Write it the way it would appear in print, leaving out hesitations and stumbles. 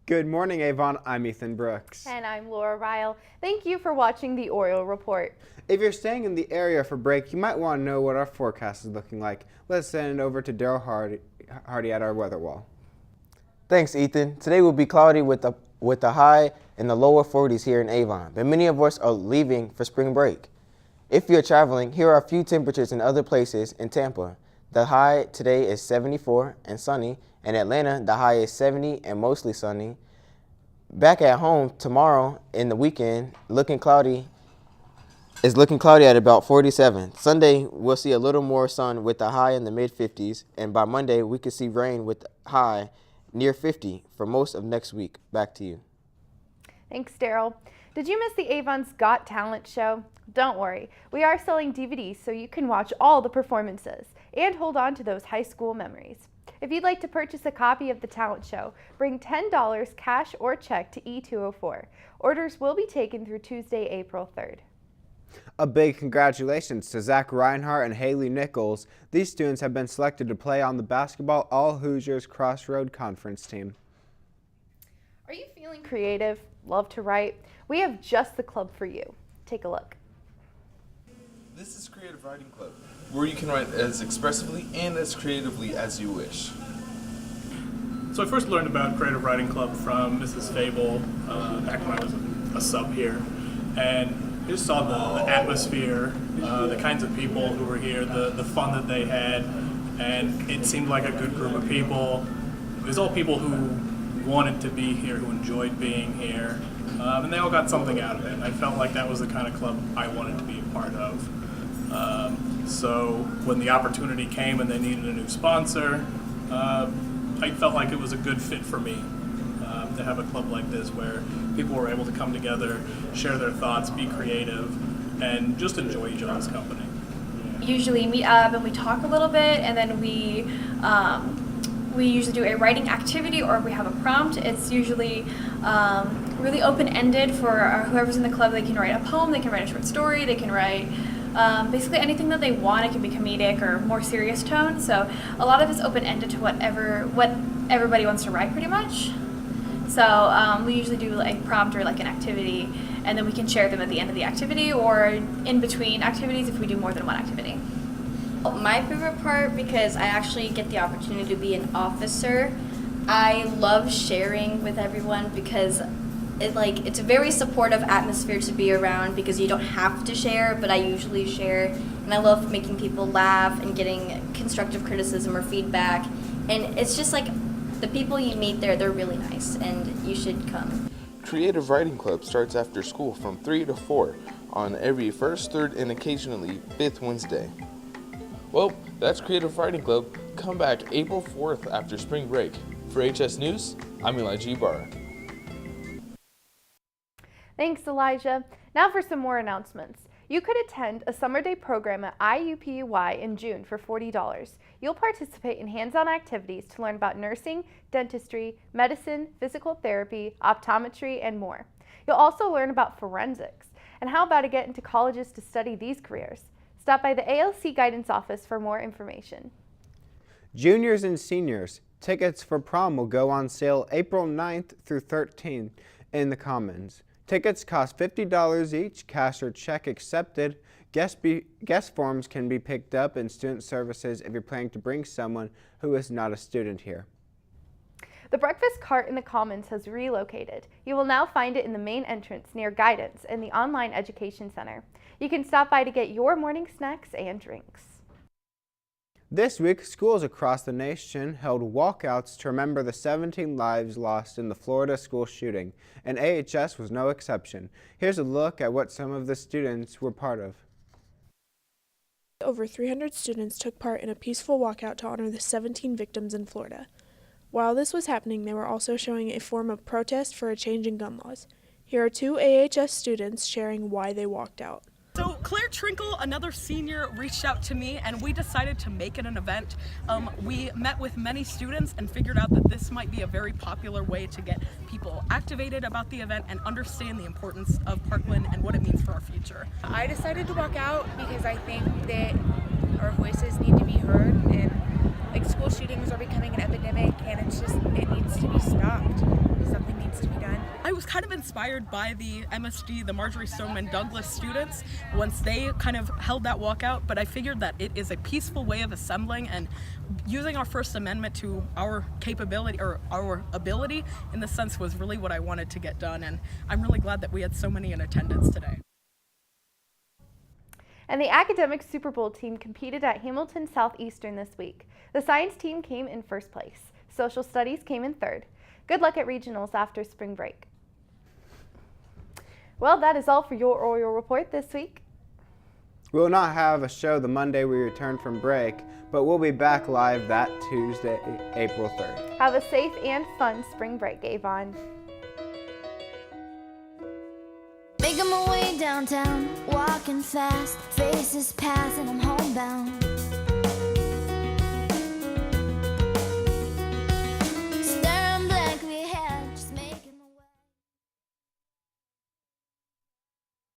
Good morning, Avon. I'm Ethan Brooks. And I'm Laura Ryle. Thank you for watching the Oriole Report. If you're staying in the area for break, you might want to know what our forecast is looking like. Let's send it over to Daryl Hardy at our weather wall. Thanks, Ethan. Today will be cloudy with a high in the lower 40s here in Avon, but many of us are leaving for spring break. If you're traveling, here are a few temperatures in other places in Tampa. The high today is 74 and sunny. In Atlanta, the high is 70 and mostly sunny. Back at home tomorrow in the weekend, looking cloudy at about 47. Sunday, we'll see a little more sun with a high in the mid-50s, and by Monday, we could see rain with high near 50 for most of next week. Back to you. Thanks, Daryl. Did you miss the Avon's Got Talent show? Don't worry, we are selling DVDs so you can watch all the performances and hold on to those high school memories. If you'd like to purchase a copy of the talent show, bring $10 cash or check to E204. Orders will be taken through Tuesday, April 3rd. A big congratulations to Zach Reinhardt and Haley Nichols. These students have been selected to play on the basketball All Hoosiers Crossroad Conference team. Are you feeling creative? Love to write? We have just the club for you. Take a look. This is Creative Writing Club, where you can write as expressively and as creatively as you wish. So I first learned about Creative Writing Club from Mrs. Fable back when I was a sub here, and I just saw the atmosphere, the kinds of people who were here, the fun that they had, and it seemed like a good group of people. It was all people who wanted to be here, who enjoyed being here, and they all got something out of it. I felt like that was the kind of club I wanted to be a part of. So when the opportunity came and they needed a new sponsor, I felt like it was a good fit for me to have a club like this where people were able to come together, share their thoughts, be creative, and just enjoy each other's company. Usually meet up and we talk a little bit, and then we usually do a writing activity, or if we have a prompt, it's usually really open-ended for whoever's in the club. They can write a poem, they can write a short story, they can write basically anything that they want. It can be comedic or more serious tone. So a lot of it's open-ended to what everybody wants to write, pretty much. So we usually do like prompt or like an activity, and then we can share them at the end of the activity or in between activities if we do more than one activity. My favorite part, because I actually get the opportunity to be an officer, I love sharing with everyone because it's a very supportive atmosphere to be around because you don't have to share, but I usually share, and I love making people laugh and getting constructive criticism or feedback, and it's just like the people you meet there, they're really nice, and you should come. Creative Writing Club starts after school from 3 to 4 on every first, third, and occasionally fifth Wednesday. Well, that's Creative Writing Club. Come back April 4th after spring break. For HS News, I'm Elijah Ibarra. Thanks, Elijah. Now for some more announcements. You could attend a summer day program at IUPUI in June for $40. You'll participate in hands-on activities to learn about nursing, dentistry, medicine, physical therapy, optometry, and more. You'll also learn about forensics and how about to get into colleges to study these careers. Stop by the ALC Guidance Office for more information. Juniors and seniors, tickets for prom will go on sale April 9th through 13th in the Commons. Tickets cost $50 each, cash or check accepted. Guest forms can be picked up in student services if you're planning to bring someone who is not a student here. The breakfast cart in the Commons has relocated. You will now find it in the main entrance near Guidance in the Online Education Center. You can stop by to get your morning snacks and drinks. This week, schools across the nation held walkouts to remember the 17 lives lost in the Florida school shooting, and AHS was no exception. Here's a look at what some of the students were part of. Over 300 students took part in a peaceful walkout to honor the 17 victims in Florida. While this was happening, they were also showing a form of protest for a change in gun laws. Here are two AHS students sharing why they walked out. So Claire Trinkle, another senior, reached out to me and we decided to make it an event. We met with many students and figured out that this might be a very popular way to get people activated about the event and understand the importance of Parkland and what it means for our future. I decided to walk out because I think that our voices need to be heard, and like school shootings are becoming an epidemic and it needs to be stopped. Something needs to be done. I was kind of inspired by the MSD, the Marjorie Stoneman Douglas students, once they kind of held that walkout, but I figured that it is a peaceful way of assembling and using our First Amendment to our capability or our ability in the sense was really what I wanted to get done, and I'm really glad that we had so many in attendance today. And the academic Super Bowl team competed at Hamilton Southeastern this week. The science team came in first place. Social studies came in third. Good luck at regionals after spring break. Well, that is all for your Oriole Report this week. We will not have a show the Monday we return from break, but we'll be back live that Tuesday, April 3rd. Have a safe and fun spring break, Avon. Making my way downtown, walking fast, faces pass and I'm homebound.